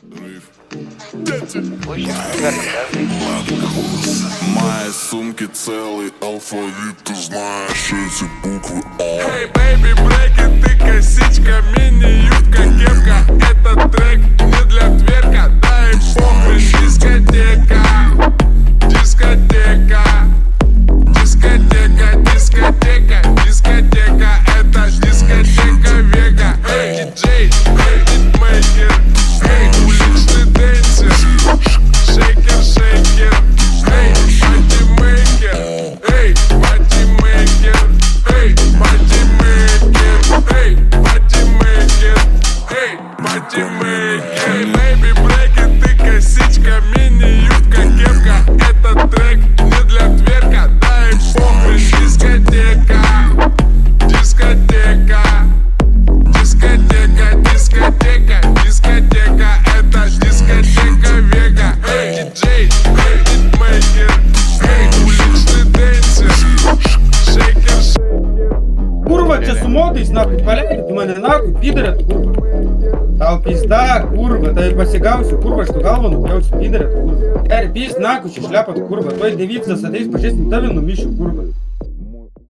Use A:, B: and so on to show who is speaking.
A: Мои сумки целый алфавит, ты знаешь эти буквы.
B: Эй, бэйби, брейки, ты косичка, мини-юбка, кепка. Этот трек не для тверка, дай похуй, дискотека. Дискотека, дискотека, дискотека, дискотека. Это дискотека Вега. Эй, диджей, эй, битмейкер, эй, уличный дэнсер. Шейкер, шейкер, эй, патимейкер, эй, патимейкер, эй, патимейкер, эй, патимейкер, эй, патимейкер. Эй, бэйби, брейки, ты косичка, мини-юбка, кепка. Этот трек не для тверка, дай похуй, дискотека. Дискотека, дискотека, дискотека, дискотека. Это дискотека Вега. Эй, диджей, эй, битмейкер, эй, уличный дэнсер. Шейкер, шейкер.
C: Курва, че смотришь, нахуй, валяет у мене, нахуй, підере, курва. Та пізда, курва, та й посягався, курва, що галвану, б'явся, підере, курва. Пізд, нахуй, чи шляпа, курва, той дивіться, садись, пошесть на тебе, ну мішу, курва.